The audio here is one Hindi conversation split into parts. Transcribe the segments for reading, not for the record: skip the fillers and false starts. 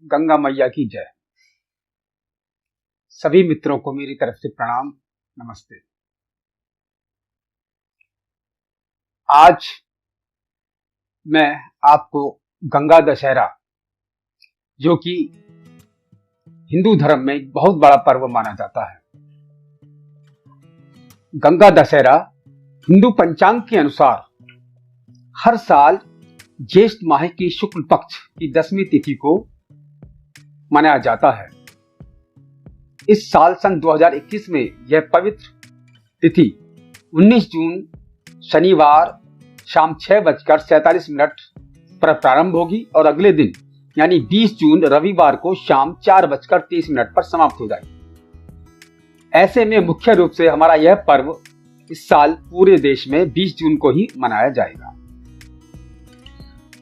गंगा मैया की जय। सभी मित्रों को मेरी तरफ से प्रणाम, नमस्ते। आज मैं आपको गंगा दशहरा, जो कि हिंदू धर्म में एक बहुत बड़ा पर्व माना जाता है, गंगा दशहरा हिंदू पंचांग के अनुसार हर साल ज्येष्ठ माह की शुक्ल पक्ष की 10वीं तिथि को मनाया जाता है। इस साल सन 2021 में यह पवित्र तिथि 19 जून शनिवार शाम 6:47 पर प्रारंभ होगी और अगले दिन यानी 20 जून रविवार को शाम 4:30 पर समाप्त हो जाएगी। ऐसे में मुख्य रूप से हमारा यह पर्व इस साल पूरे देश में 20 जून को ही मनाया जाएगा।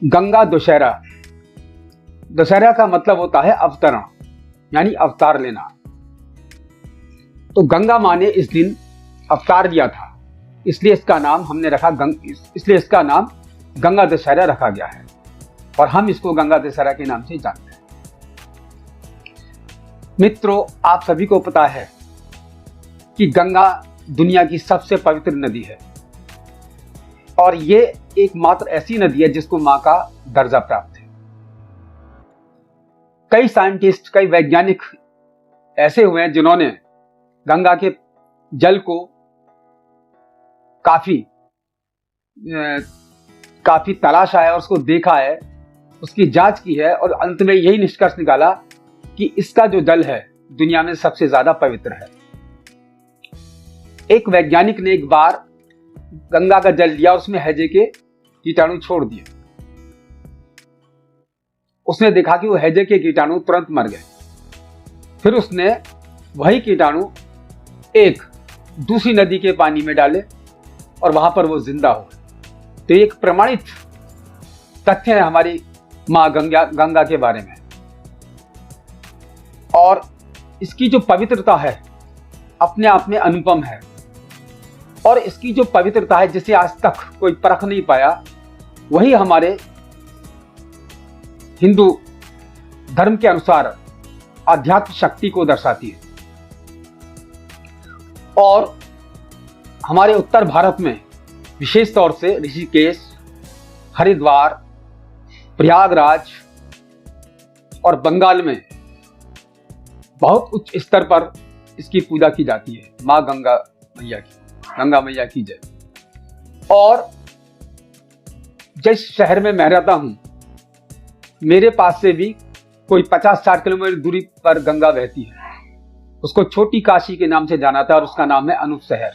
गंगा दशहरा, दशहरा का मतलब होता है अवतरण, यानी अवतार लेना। तो गंगा माँ ने इस दिन अवतार लिया था, इसलिए इसका नाम हमने रखा इसलिए इसका नाम गंगा दशहरा रखा गया है और हम इसको गंगा दशहरा के नाम से जानते हैं। मित्रों, आप सभी को पता है कि गंगा दुनिया की सबसे पवित्र नदी है और ये एकमात्र ऐसी नदी है जिसको मां का दर्जा प्राप्त है। कई साइंटिस्ट, कई वैज्ञानिक ऐसे हुए हैं जिन्होंने गंगा के जल को काफी तलाशा है और उसको देखा है, उसकी जांच की है और अंत में यही निष्कर्ष निकाला कि इसका जो जल है दुनिया में सबसे ज्यादा पवित्र है। एक वैज्ञानिक ने एक बार गंगा का जल लिया और उसमें हैजे के कीटाणु छोड़ दिए। उसने देखा कि वो हैजे के कीटाणु तुरंत मर गए। फिर उसने वही कीटाणु एक दूसरी नदी के पानी में डाले और वहां पर वो जिंदा हो गए। तो एक प्रमाणित तथ्य है हमारी मां गंगा के बारे में। और इसकी जो पवित्रता है अपने आप में अनुपम है और इसकी जो पवित्रता है जिसे आज तक कोई परख नहीं पाया, वही हमारे हिंदू धर्म के अनुसार आध्यात्म शक्ति को दर्शाती है। और हमारे उत्तर भारत में विशेष तौर से ऋषिकेश, हरिद्वार, प्रयागराज और बंगाल में बहुत उच्च स्तर पर इसकी पूजा की जाती है। मां गंगा मैया की जय। और जिस शहर में मैं रहता हूं, मेरे पास से भी कोई 50-60 किलोमीटर दूरी पर गंगा बहती है। उसको छोटी काशी के नाम से जाना था और उसका नाम है अनूप शहर।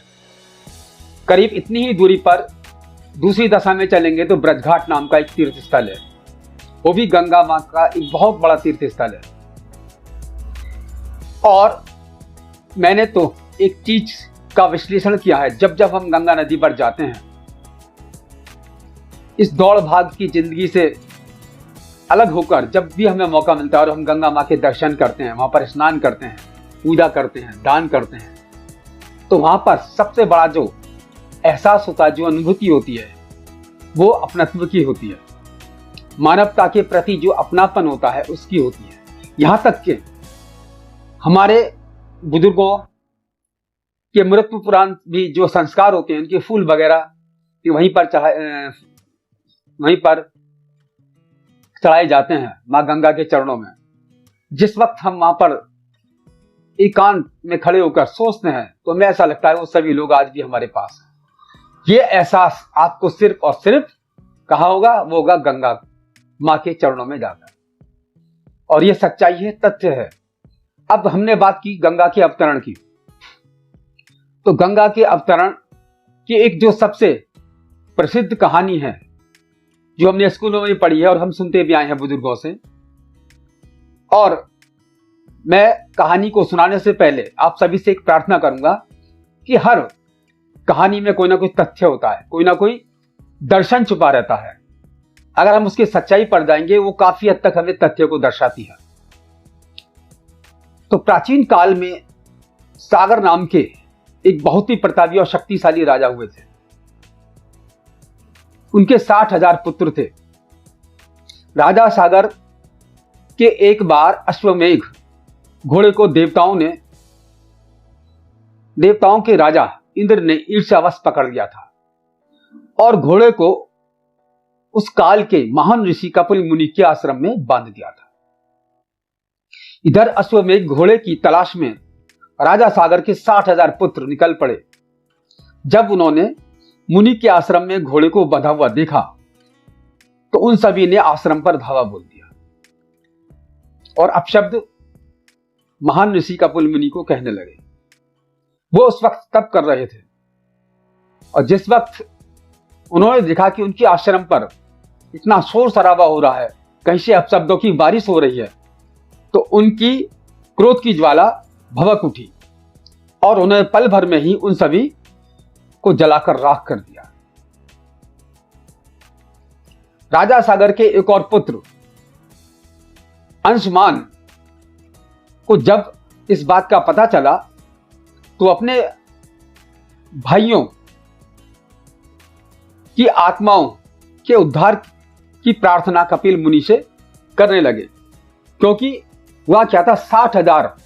करीब इतनी ही दूरी पर दूसरी दिशा में चलेंगे तो ब्रजघाट नाम का एक तीर्थ स्थल है, वो भी गंगा मां का एक बहुत बड़ा तीर्थ स्थल है। और मैंने तो एक चीज का विश्लेषण किया है, जब जब हम गंगा नदी पर जाते हैं, इस दौड़ भाग की जिंदगी से अलग होकर जब भी हमें मौका मिलता है और हम गंगा मां के दर्शन करते हैं, वहां पर स्नान करते हैं, पूजा करते हैं, दान करते हैं, तो वहां पर सबसे बड़ा जो एहसास होता है, जो अनुभूति होती है, वो अपनत्व की होती है। मानवता के प्रति जो अपनापन होता है उसकी होती है। यहां तक कि हमारे बुजुर्गों के मृत्यु उपरांत भी जो संस्कार होते हैं, उनके फूल वगैरह वहीं पर चढ़ाए जाते हैं मां गंगा के चरणों में। जिस वक्त हम वहां पर एकांत में खड़े होकर सोचते हैं तो हमें ऐसा लगता है वो सभी लोग आज भी हमारे पास हैं। ये एहसास आपको सिर्फ और सिर्फ कहाँ होगा? वो होगा गंगा मां के चरणों में जाकर। और ये सच्चाई है, तथ्य है। अब हमने बात की गंगा के अवतरण की, तो गंगा के अवतरण की एक जो सबसे प्रसिद्ध कहानी है, जो हमने स्कूलों में पढ़ी है और हम सुनते भी आए हैं बुजुर्गों से, और मैं कहानी को सुनाने से पहले आप सभी से एक प्रार्थना करूंगा कि हर कहानी में कोई ना कोई तथ्य होता है, कोई ना कोई दर्शन छुपा रहता है। अगर हम उसकी सच्चाई पर जाएंगे, वो काफी हद तक हमें तथ्य को दर्शाती है। तो प्राचीन काल में सागर नाम के एक बहुत ही प्रतापी और शक्तिशाली राजा हुए थे। उनके 60,000 पुत्र थे। राजा सागर कि एक बार अश्वमेघ घोड़े को देवताओं के राजा इंद्र ने ईर्ष्यावश पकड़ लिया था और घोड़े को उस काल के महान ऋषि कपिल मुनि के आश्रम में बांध दिया था। इधर अश्वमेघ घोड़े की तलाश में राजा सागर के 60,000 पुत्र निकल पड़े। जब उन्होंने मुनि के आश्रम में घोड़े को बंधा हुआ देखा तो उन सभी ने आश्रम पर धावा बोल दिया और अपशब्द महान ऋषि कपिल मुनि को कहने लगे। वो उस वक्त तप कर रहे थे और जिस वक्त उन्होंने देखा कि उनके आश्रम पर इतना शोर शराबा हो रहा है, कहीं से अपशब्दों की बारिश हो रही है, तो उनकी क्रोध की ज्वाला भभक उठी और उन्होंने पल भर में ही उन सभी को जलाकर राख कर दिया। राजा सागर के एक और पुत्र अंशुमान को जब इस बात का पता चला तो अपने भाइयों की आत्माओं के उद्धार की प्रार्थना कपिल मुनि से करने लगे, क्योंकि वह क्या था, 60,000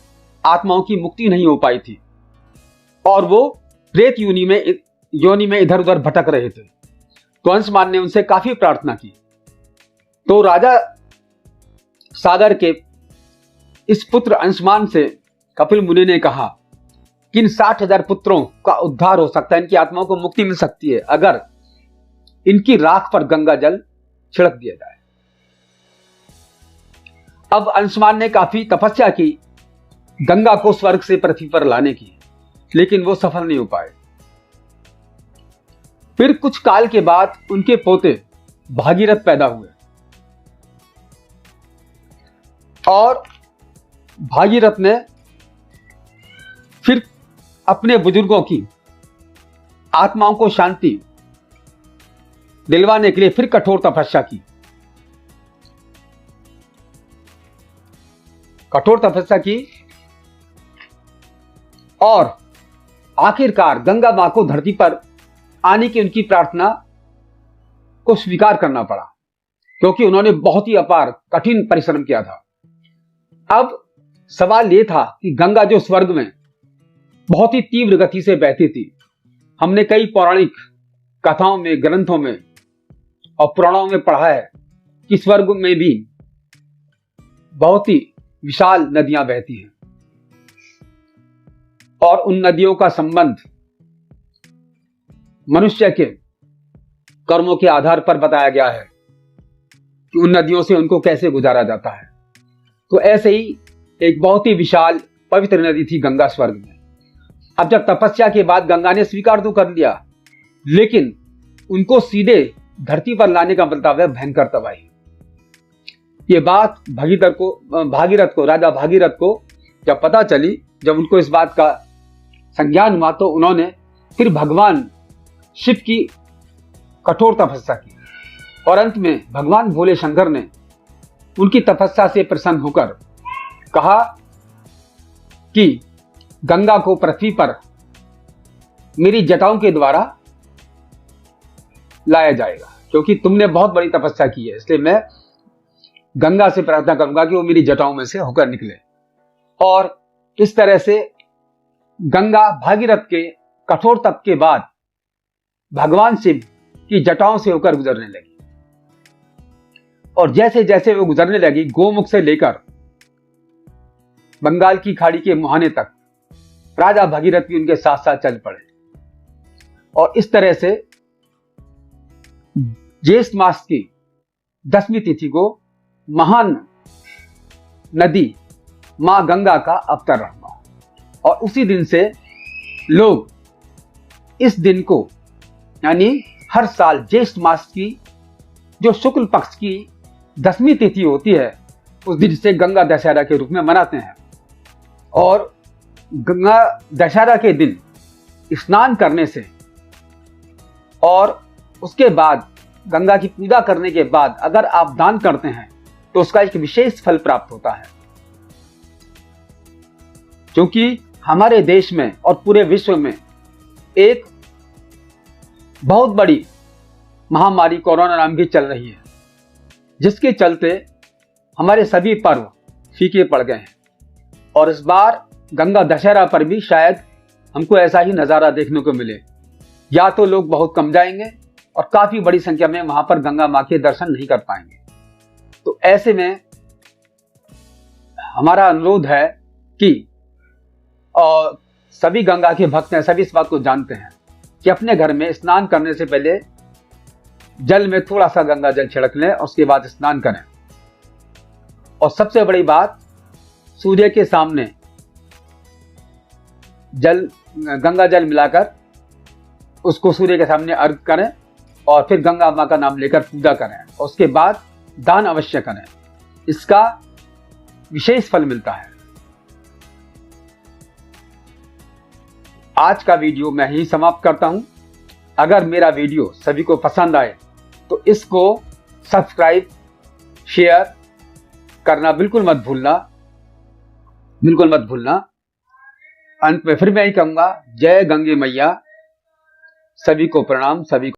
आत्माओं की मुक्ति नहीं हो पाई थी और वो प्रेत योनि में इधर उधर भटक रहे थे। तो अंशुमान ने उनसे काफी प्रार्थना की। तो राजा सागर के इस पुत्र अंशुमान से कपिल मुनि ने कहा कि इन 60,000 पुत्रों का उद्धार हो सकता है, इनकी आत्माओं को मुक्ति मिल सकती है अगर इनकी राख पर गंगा जल छिड़क दिया जाए। अब अंशुमान ने काफी तपस्या की गंगा को स्वर्ग से पृथ्वी पर लाने की, लेकिन वो सफल नहीं हो पाए। फिर कुछ काल के बाद उनके पोते भागीरथ पैदा हुए और भागीरथ ने फिर अपने बुजुर्गों की आत्माओं को शांति दिलवाने के लिए फिर कठोर तपस्या की। और आखिरकार गंगा मां को धरती पर आने की उनकी प्रार्थना को स्वीकार करना पड़ा, क्योंकि उन्होंने बहुत ही अपार कठिन परिश्रम किया था। अब सवाल यह था कि गंगा जो स्वर्ग में बहुत ही तीव्र गति से बहती थी, हमने कई पौराणिक कथाओं में, ग्रंथों में और पुराणों में पढ़ा है कि स्वर्ग में भी बहुत ही विशाल नदियां बहती हैं और उन नदियों का संबंध मनुष्य के कर्मों के आधार पर बताया गया है कि उन नदियों से उनको कैसे गुजारा जाता है। तो ऐसे ही एक बहुत ही विशाल पवित्र नदी थी गंगा स्वर्ग में। अब जब तपस्या के बाद गंगा ने स्वीकार तो कर लिया, लेकिन उनको सीधे धरती पर लाने का मतलब है भयंकर तबाही। ये बात भागीरथ को राजा भागीरथ को जब पता चली, जब उनको इस बात का संज्ञान हुआ, तो उन्होंने फिर भगवान शिव की कठोर तपस्या की और अंत में भगवान भोले शंकर ने उनकी तपस्या से प्रसन्न होकर कहा कि गंगा को पृथ्वी पर मेरी जटाओं के द्वारा लाया जाएगा, क्योंकि तुमने बहुत बड़ी तपस्या की है, इसलिए मैं गंगा से प्रार्थना करूंगा कि वो मेरी जटाओं में से होकर निकले। और इस तरह से गंगा भागीरथ के कठोर तप के बाद भगवान शिव की जटाओं से होकर गुजरने लगी और जैसे जैसे वो गुजरने लगी, गोमुख से लेकर बंगाल की खाड़ी के मुहाने तक राजा भगीरथ भी उनके साथ साथ चल पड़े। और इस तरह से ज्येष्ठ मास की 10वीं तिथि को महान नदी मां गंगा का अवतरण हुआ और उसी दिन से लोग इस दिन को, यानी हर साल ज्येष्ठ मास की जो शुक्ल पक्ष की 10वीं तिथि होती है, उस दिन से गंगा दशहरा के रूप में मनाते हैं। और गंगा दशहरा के दिन स्नान करने से और उसके बाद गंगा की पूजा करने के बाद अगर आप दान करते हैं तो उसका एक विशेष फल प्राप्त होता है। क्योंकि हमारे देश में और पूरे विश्व में एक बहुत बड़ी महामारी कोरोना नाम की चल रही है, जिसके चलते हमारे सभी पर्व फीके पड़ गए हैं और इस बार गंगा दशहरा पर भी शायद हमको ऐसा ही नजारा देखने को मिले। या तो लोग बहुत कम जाएंगे और काफी बड़ी संख्या में वहां पर गंगा मां के दर्शन नहीं कर पाएंगे। तो ऐसे में हमारा अनुरोध है कि और सभी गंगा के भक्त हैं, सभी इस बात को जानते हैं कि अपने घर में स्नान करने से पहले जल में थोड़ा सा गंगा जल छिड़क लें और उसके बाद स्नान करें। और सबसे बड़ी बात, सूर्य के सामने गंगा जल मिलाकर उसको सूर्य के सामने अर्घ करें और फिर गंगा मां का नाम लेकर पूजा करें और उसके बाद दान अवश्य करें। इसका विशेष फल मिलता है। आज का वीडियो मैं ही समाप्त करता हूं। अगर मेरा वीडियो सभी को पसंद आए तो इसको सब्सक्राइब, शेयर करना बिल्कुल मत भूलना, बिल्कुल मत भूलना। अंत में फिर मैं ही कहूंगा, जय गंगे मैया। सभी को प्रणाम, सभी को